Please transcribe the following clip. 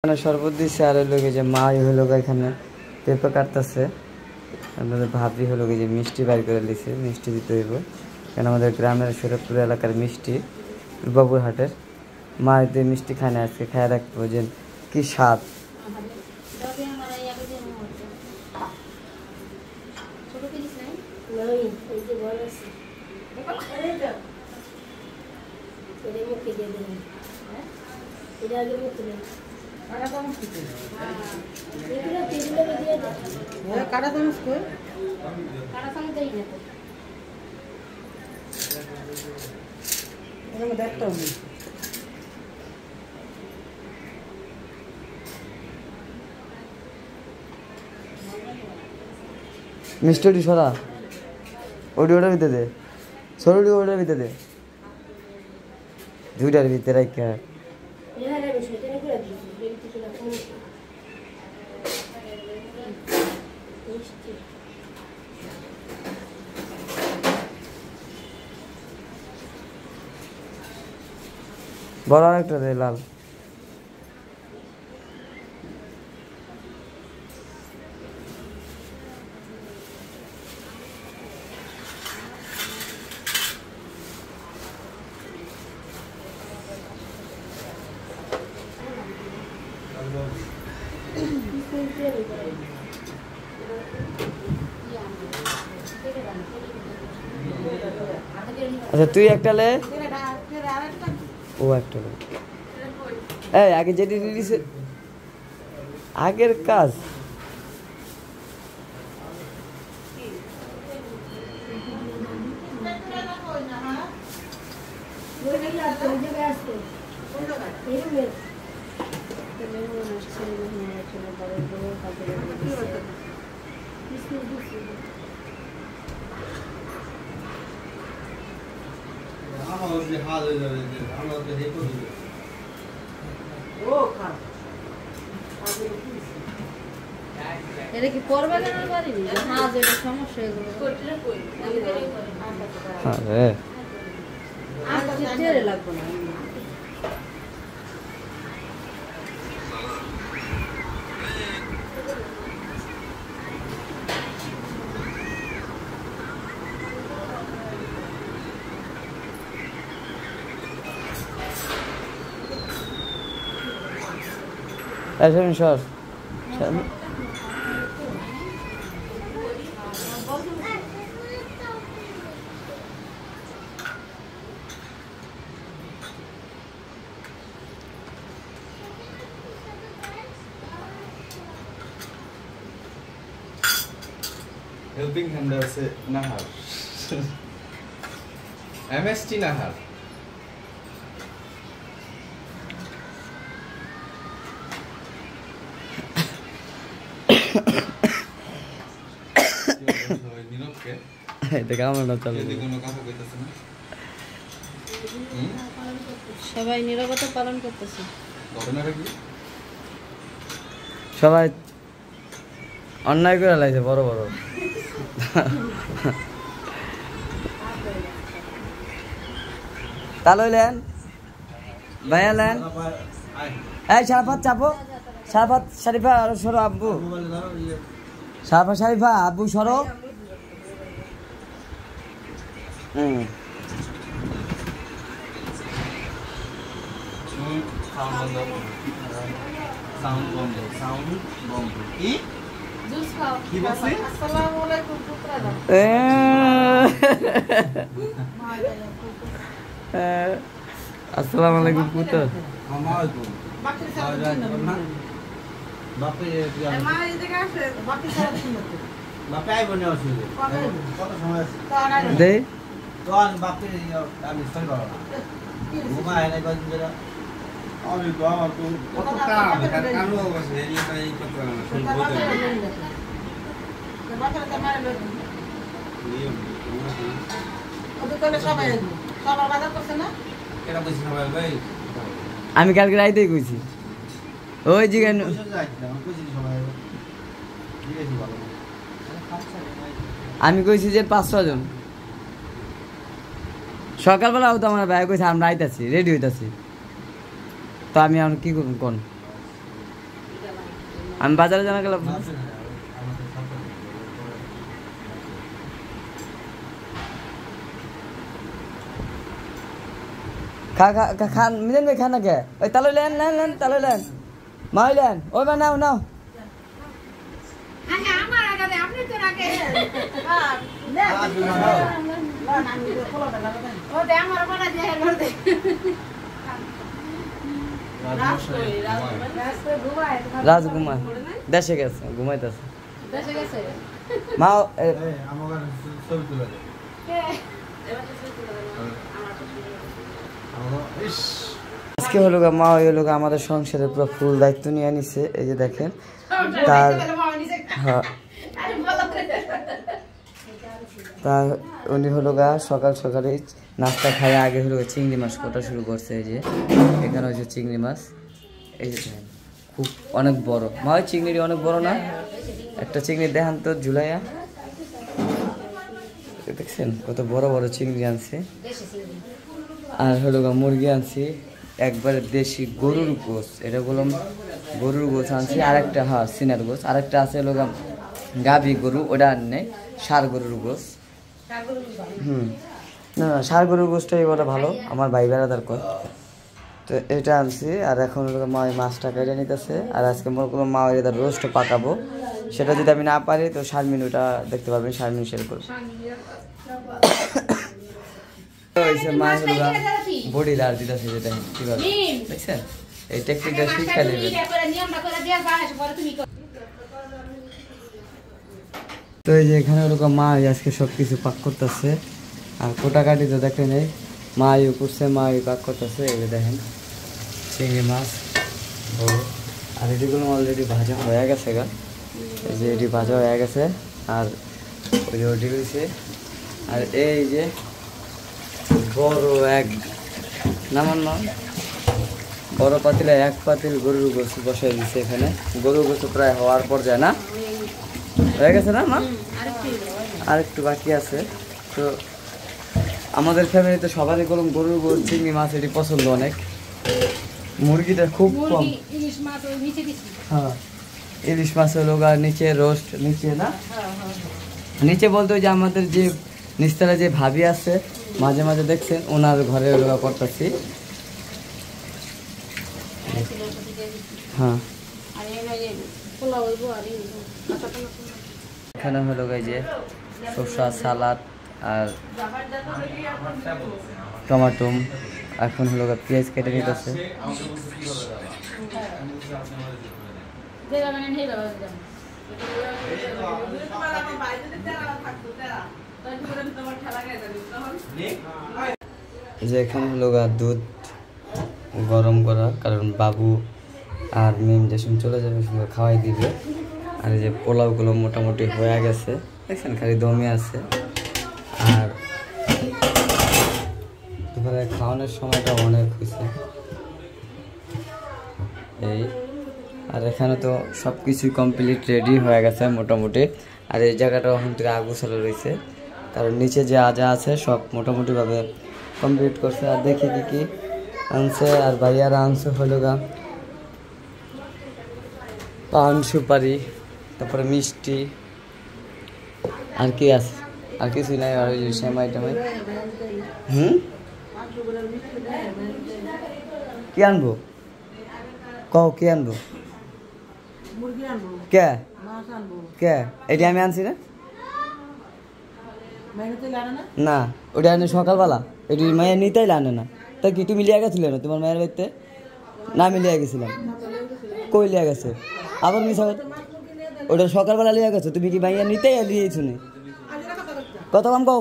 শরবত দিচ্ছে আর হলো যে মাই হলো এখানে পেঁপে কাটতেছে। আমাদের ভাবি হলো যে মিষ্টি বাইর করে দিচ্ছে, মিষ্টি দিতে হইব কারণ আমাদের গ্রামের শরীরপুর এলাকার মিষ্টি বাবুরহাটের মা দিয়ে মিষ্টি খায় না, আজকে খায় রাখবো যে কি স্বাদ। মিষ্টি ওটি সরা ওটি ওটার ভিতরে দে, সরুটি ওটার ভিতরে দে, দুইটার ভিতরে রাখা। বড় একটা দে লাল। আচ্ছা তুই একটা লে, ও একটা লে। এই আগে যেটি দিছে আগের কাজ এটা কি করবে না বাড়ি হ্যাঁ যেটা সমস্যা এগুলো আরে আর যেতে লাগবে না। আসুন সর Helping hand আছে নাহার MST নাহার নিরবকে এটা কেমন না চলে যদি কোনো কথা কইতাছ না সবাই নীরবতা পালন করতেছে। ঘটনাটা কি? সবাই অন্যায় করে লাগছে বড় বড়। তাহলে লেন ভাইয়া লেন, এই সারাফাত চাপো, সারাফাত শরীফা আর সরো আব্বু, সারাফা শরীফা আব্বু সরো। সাউন্ড বন্ধ কি জুস খাও কি বলছিস? আসসালামু আলাইকুম পুত্রাদা আসসালামু আলাইকুম পুত্র। দে কত কাম কালো আছে এই কত আমি কালকে রাইতেই কইছি ওই জিগান আমি কইছি যে 5-6 জন সকালবেলা তো আমার ভাই কইছে আমরা আইতাছি রেডি হইতাছি, তো আমি এখন কি করব কোন আমি বাজারে জানা গেলাম খান মিলেন ভাই খান না কে ওই তালে লেন লেন লেন তালে লেন মাই লেন ওই বা নাও নাও রাজ ঘুমায় দেশে গেছে ঘুমাইতেছে মা আজকে হলো মা হলো আমাদের সংসারের পুরো ফুল দায়িত্ব নিয়ে নিছে এই যে দেখেন তার তার উনি হলো সকাল সকালে নাস্তা খাই আগে হলো চিংড়ি মাছ কোটা শুরু করছে এই যে এখানে হচ্ছে চিংড়ি মাছ এই যে খুব অনেক বড় মা চিংড়ি অনেক বড় না একটা চিংড়ি দেখান তো ঝুলাইয়া দেখছেন কত বড় বড় চিংড়ি আনছে আর হলো মুরগি আনছি একবারে দেশি গরুর গোস এটা বললাম গরুর গোস আনছি আরেকটা হ্যাঁ সিনার গোস আরেকটা আছে হলো গাভী গরু ওটা আর নেই ষাঁড় গরুর গোস না না ষাঁড় গরুর গোসটাই ওটা ভালো আমার ভাই বেড়াদার কর তো এটা আনছি আর এখন হলো মা ওই মাছটা কেটে নিতেছে আর আজকে মনে করলাম মা ওই রোস্ট পাকাবো সেটা যদি আমি না পারি তো শারমিন ওটা দেখতে পারবেন শারমিন শেয়ার করবো মা হলো বডি লার দিতেছে যেটা কিভাবে দেখছেন এই টেকনিকটা শিক্ষা নেবেন তো এই যে এখানে ওরকম মা আজকে সব কিছু পাক করতেছে আর কোটাকাটি তো দেখে নেই মা ইউ করছে মা ইউ পাক করতেছে এই যে দেখেন চিংড়ি মাছ বড় আর এটিগুলো অলরেডি ভাজা হয়ে গেছে গা এই যে এটি ভাজা হয়ে গেছে আর ওই যে ওটি হয়েছে আর এই যে বড় এক নামান না বড় পাতিলে এক পাতিল গরুর গোস বসাই দিচ্ছে এখানে গরুর গোস প্রায় হওয়ার পর যায় না হয়ে গেছে না মা আর একটু বাকি আছে তো আমাদের ফ্যামিলিতে সবারই গরম গরুর গোস চিংড়ি মাছ এটি পছন্দ অনেক মুরগিটা খুব কম হ্যাঁ ইলিশ মাছ হলো নিচে রোস্ট নিচে না নিচে বলতে যে আমাদের যে নিস্তারা যে ভাবি আছে মাঝে মাঝে দেখছেন ওনার ঘরে করতেছি হ্যাঁ এখানে হলো যে শসা সালাদ আর টমাটো এখন হলো পেঁয়াজ কেটে নিতেছে যে এখানে হলো দুধ গরম করা কারণ বাবু আর মিম যে সময় চলে যাবে সময় খাওয়াই দিবে আর এই যে পোলাওগুলো মোটামুটি হয়ে গেছে দেখছেন খালি দমে আছে আর দুপুরে খাওয়ানোর সময়টা অনেক হয়েছে এই আর এখানে তো সব কিছুই কমপ্লিট রেডি হয়ে গেছে মোটামুটি আর এই জায়গাটা ওখান থেকে আগুছালো রয়েছে কারণ নিচে যা যা আছে সব মোটামুটিভাবে কমপ্লিট করছে আর দেখি কি কি আনছে আর ভাইয়ারা আনছে হলো পান সুপারি তারপরে মিষ্টি আর কি আছে আর কিছুই নাই আর ওই সেমাই টেমাই কি আনবো কও কি আনবো কে কে এটি আমি আনছি না না ওটা আনে সকালবেলা এটি মায়ের নিতেই আনে না তা কি তুমি লিয়া গেছিলে না তোমার মায়ের বাড়িতে না আমি লিয়া গেছিলাম কই লিয়া গেছে আবার মিশা ওটা সকালবেলা লিয়া গেছো তুমি কি মাইয়া নিতেই লিয়েছো না কত কম কও